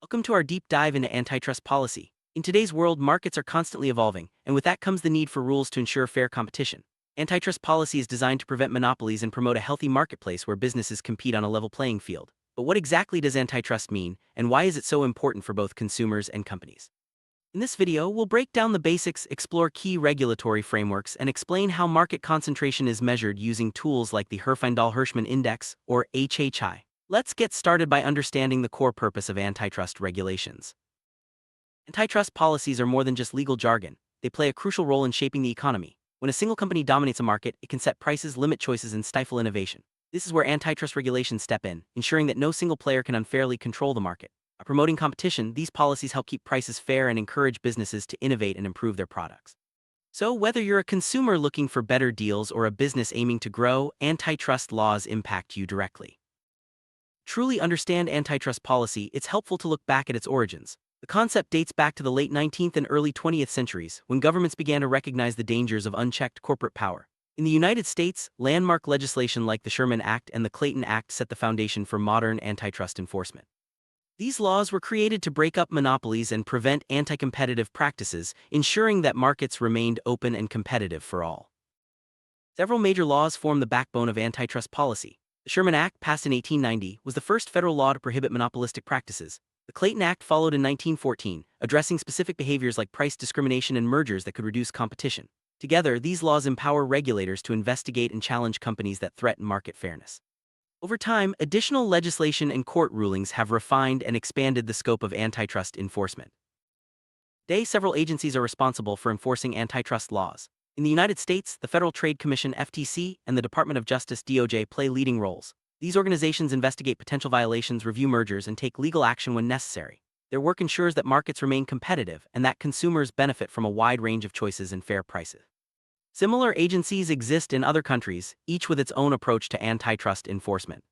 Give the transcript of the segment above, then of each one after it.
Welcome to our deep dive into antitrust policy. In today's world, markets are constantly evolving, and with that comes the need for rules to ensure fair competition. Antitrust policy is designed to prevent monopolies and promote a healthy marketplace where businesses compete on a level playing field. But what exactly does antitrust mean, and why is it so important for both consumers and companies? In this video, we'll break down the basics, explore key regulatory frameworks, and explain how market concentration is measured using tools like the Herfindahl-Hirschman Index, or HHI. Let's get started by understanding the core purpose of antitrust regulations. Antitrust policies are more than just legal jargon. They play a crucial role in shaping the economy. When a single company dominates a market, it can set prices, limit choices, and stifle innovation. This is where antitrust regulations step in, ensuring that no single player can unfairly control the market. By promoting competition, these policies help keep prices fair and encourage businesses to innovate and improve their products. So, whether you're a consumer looking for better deals or a business aiming to grow, antitrust laws impact you directly. Truly understand antitrust policy, it's helpful to look back at its origins. The concept dates back to the late 19th and early 20th centuries, when governments began to recognize the dangers of unchecked corporate power. In the United States, landmark legislation like the Sherman Act and the Clayton Act set the foundation for modern antitrust enforcement. These laws were created to break up monopolies and prevent anti-competitive practices, ensuring that markets remained open and competitive for all. Several major laws form the backbone of antitrust policy. The Sherman Act, passed in 1890, was the first federal law to prohibit monopolistic practices. The Clayton Act followed in 1914, addressing specific behaviors like price discrimination and mergers that could reduce competition. Together, these laws empower regulators to investigate and challenge companies that threaten market fairness. Over time, additional legislation and court rulings have refined and expanded the scope of antitrust enforcement. Today, several agencies are responsible for enforcing antitrust laws. In the United States, the Federal Trade Commission (FTC) and the Department of Justice (DOJ) play leading roles. These organizations investigate potential violations, review mergers, and take legal action when necessary. Their work ensures that markets remain competitive and that consumers benefit from a wide range of choices and fair prices. Similar agencies exist in other countries, each with its own approach to antitrust enforcement.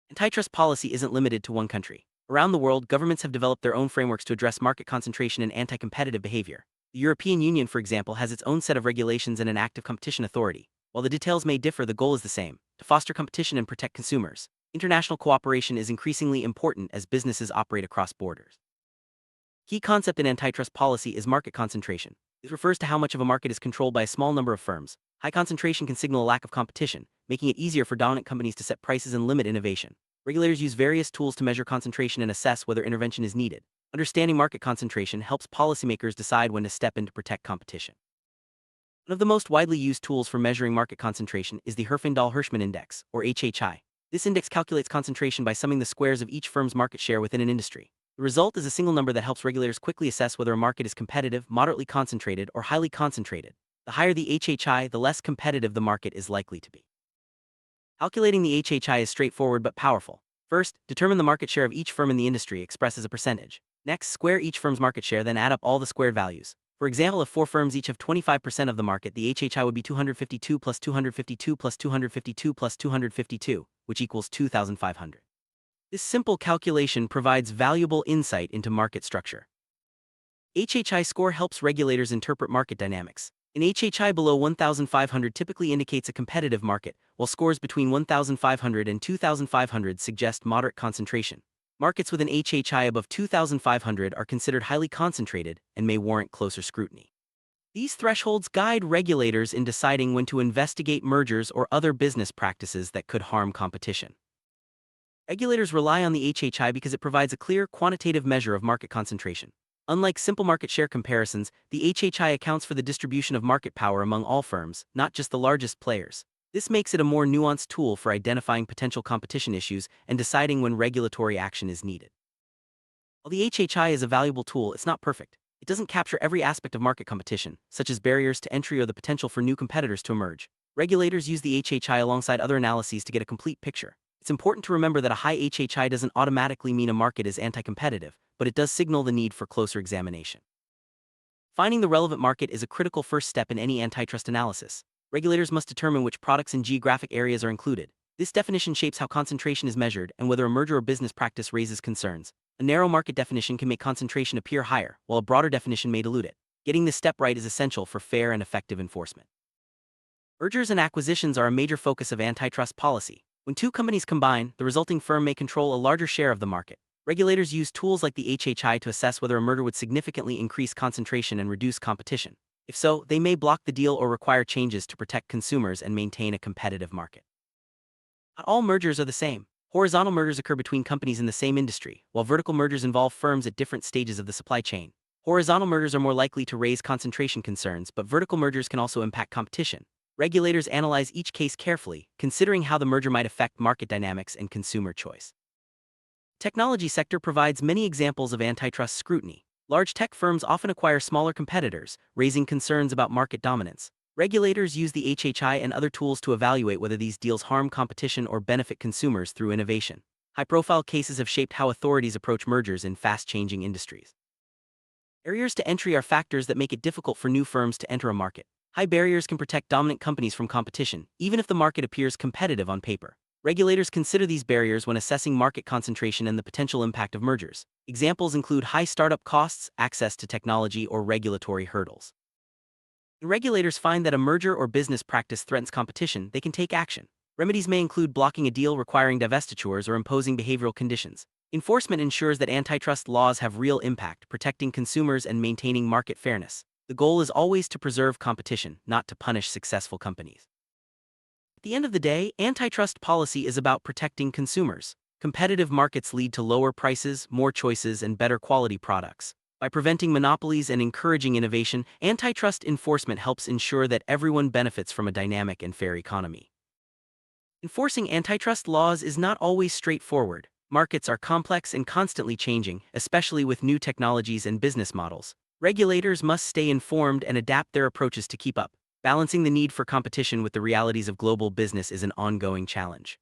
Antitrust policy isn't limited to one country. Around the world, governments have developed their own frameworks to address market concentration and anti-competitive behavior. The European Union, for example, has its own set of regulations and an active competition authority. While the details may differ, the goal is the same: to foster competition and protect consumers. International cooperation is increasingly important as businesses operate across borders. Key concept in antitrust policy is market concentration. This refers to how much of a market is controlled by a small number of firms. High concentration can signal a lack of competition, making it easier for dominant companies to set prices and limit innovation. Regulators use various tools to measure concentration and assess whether intervention is needed. Understanding market concentration helps policymakers decide when to step in to protect competition. One of the most widely used tools for measuring market concentration is the Herfindahl-Hirschman Index, or HHI. This index calculates concentration by summing the squares of each firm's market share within an industry. The result is a single number that helps regulators quickly assess whether a market is competitive, moderately concentrated, or highly concentrated. The higher the HHI, the less competitive the market is likely to be. Calculating the HHI is straightforward but powerful. First, determine the market share of each firm in the industry expressed as a percentage. Next, square each firm's market share, then add up all the squared values. For example, if 4 firms each have 25% of the market, the HHI would be 252 plus 252 plus 252 plus 252, which equals 2,500. This simple calculation provides valuable insight into market structure. HHI score helps regulators interpret market dynamics. An HHI below 1,500 typically indicates a competitive market, while scores between 1,500 and 2,500 suggest moderate concentration. Markets with an HHI above 2,500 are considered highly concentrated and may warrant closer scrutiny. These thresholds guide regulators in deciding when to investigate mergers or other business practices that could harm competition. Regulators rely on the HHI because it provides a clear, quantitative measure of market concentration. Unlike simple market share comparisons, the HHI accounts for the distribution of market power among all firms, not just the largest players. This makes it a more nuanced tool for identifying potential competition issues and deciding when regulatory action is needed. While the HHI is a valuable tool, it's not perfect. It doesn't capture every aspect of market competition, such as barriers to entry or the potential for new competitors to emerge. Regulators use the HHI alongside other analyses to get a complete picture. It's important to remember that a high HHI doesn't automatically mean a market is anti-competitive, but it does signal the need for closer examination. Finding the relevant market is a critical first step in any antitrust analysis. Regulators must determine which products and geographic areas are included. This definition shapes how concentration is measured and whether a merger or business practice raises concerns. A narrow market definition can make concentration appear higher, while a broader definition may dilute it. Getting this step right is essential for fair and effective enforcement. Mergers and acquisitions are a major focus of antitrust policy. When two companies combine, the resulting firm may control a larger share of the market. Regulators use tools like the HHI to assess whether a merger would significantly increase concentration and reduce competition. If so, they may block the deal or require changes to protect consumers and maintain a competitive market. Not all mergers are the same. Horizontal mergers occur between companies in the same industry, while vertical mergers involve firms at different stages of the supply chain. Horizontal mergers are more likely to raise concentration concerns, but vertical mergers can also impact competition. Regulators analyze each case carefully, considering how the merger might affect market dynamics and consumer choice. Technology sector provides many examples of antitrust scrutiny. Large tech firms often acquire smaller competitors, raising concerns about market dominance. Regulators use the HHI and other tools to evaluate whether these deals harm competition or benefit consumers through innovation. High-profile cases have shaped how authorities approach mergers in fast-changing industries. Barriers to entry are factors that make it difficult for new firms to enter a market. High barriers can protect dominant companies from competition, even if the market appears competitive on paper. Regulators consider these barriers when assessing market concentration and the potential impact of mergers. Examples include high startup costs, access to technology, or regulatory hurdles. When regulators find that a merger or business practice threatens competition, they can take action. Remedies may include blocking a deal, requiring divestitures, or imposing behavioral conditions. Enforcement ensures that antitrust laws have real impact, protecting consumers and maintaining market fairness. The goal is always to preserve competition, not to punish successful companies. At the end of the day, antitrust policy is about protecting consumers. Competitive markets lead to lower prices, more choices, and better quality products. By preventing monopolies and encouraging innovation, antitrust enforcement helps ensure that everyone benefits from a dynamic and fair economy. Enforcing antitrust laws is not always straightforward. Markets are complex and constantly changing, especially with new technologies and business models. Regulators must stay informed and adapt their approaches to keep up. Balancing the need for competition with the realities of global business is an ongoing challenge.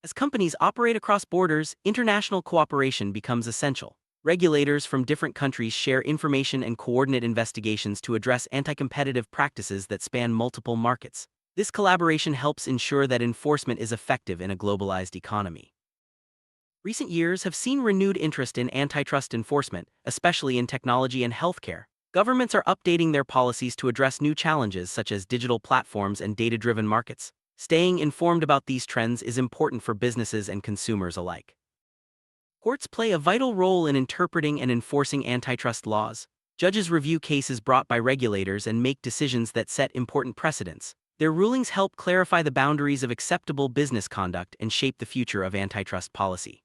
As companies operate across borders, international cooperation becomes essential. Regulators from different countries share information and coordinate investigations to address anti-competitive practices that span multiple markets. This collaboration helps ensure that enforcement is effective in a globalized economy. Recent years have seen renewed interest in antitrust enforcement, especially in technology and healthcare. Governments are updating their policies to address new challenges such as digital platforms and data-driven markets. Staying informed about these trends is important for businesses and consumers alike. Courts play a vital role in interpreting and enforcing antitrust laws. Judges review cases brought by regulators and make decisions that set important precedents. Their rulings help clarify the boundaries of acceptable business conduct and shape the future of antitrust policy.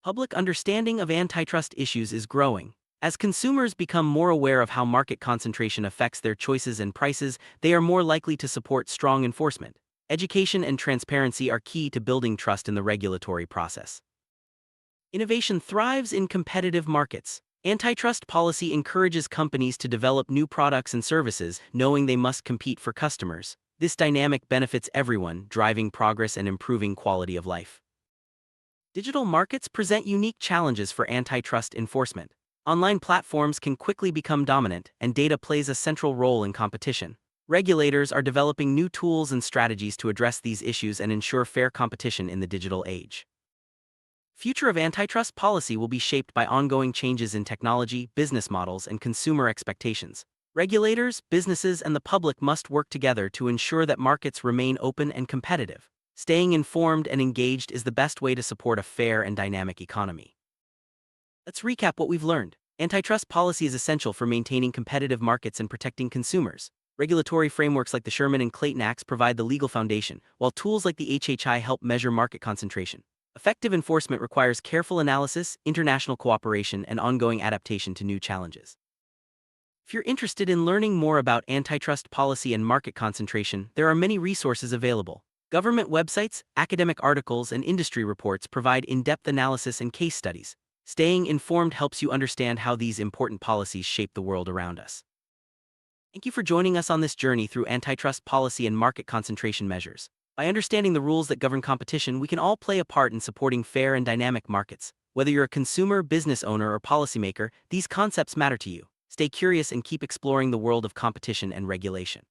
Public understanding of antitrust issues is growing. As consumers become more aware of how market concentration affects their choices and prices, they are more likely to support strong enforcement. Education and transparency are key to building trust in the regulatory process. Innovation thrives in competitive markets. Antitrust policy encourages companies to develop new products and services, knowing they must compete for customers. This dynamic benefits everyone, driving progress and improving quality of life. Digital markets present unique challenges for antitrust enforcement. Online platforms can quickly become dominant, and data plays a central role in competition. Regulators are developing new tools and strategies to address these issues and ensure fair competition in the digital age. Future of antitrust policy will be shaped by ongoing changes in technology, business models, and consumer expectations. Regulators, businesses, and the public must work together to ensure that markets remain open and competitive. Staying informed and engaged is the best way to support a fair and dynamic economy. Let's recap what we've learned. Antitrust policy is essential for maintaining competitive markets and protecting consumers. Regulatory frameworks like the Sherman and Clayton Acts provide the legal foundation, while tools like the HHI help measure market concentration. Effective enforcement requires careful analysis, international cooperation, and ongoing adaptation to new challenges. If you're interested in learning more about antitrust policy and market concentration, there are many resources available. Government websites, academic articles, and industry reports provide in-depth analysis and case studies. Staying informed helps you understand how these important policies shape the world around us. Thank you for joining us on this journey through antitrust policy and market concentration measures. By understanding the rules that govern competition, we can all play a part in supporting fair and dynamic markets. Whether you're a consumer, business owner, or policymaker, these concepts matter to you. Stay curious and keep exploring the world of competition and regulation.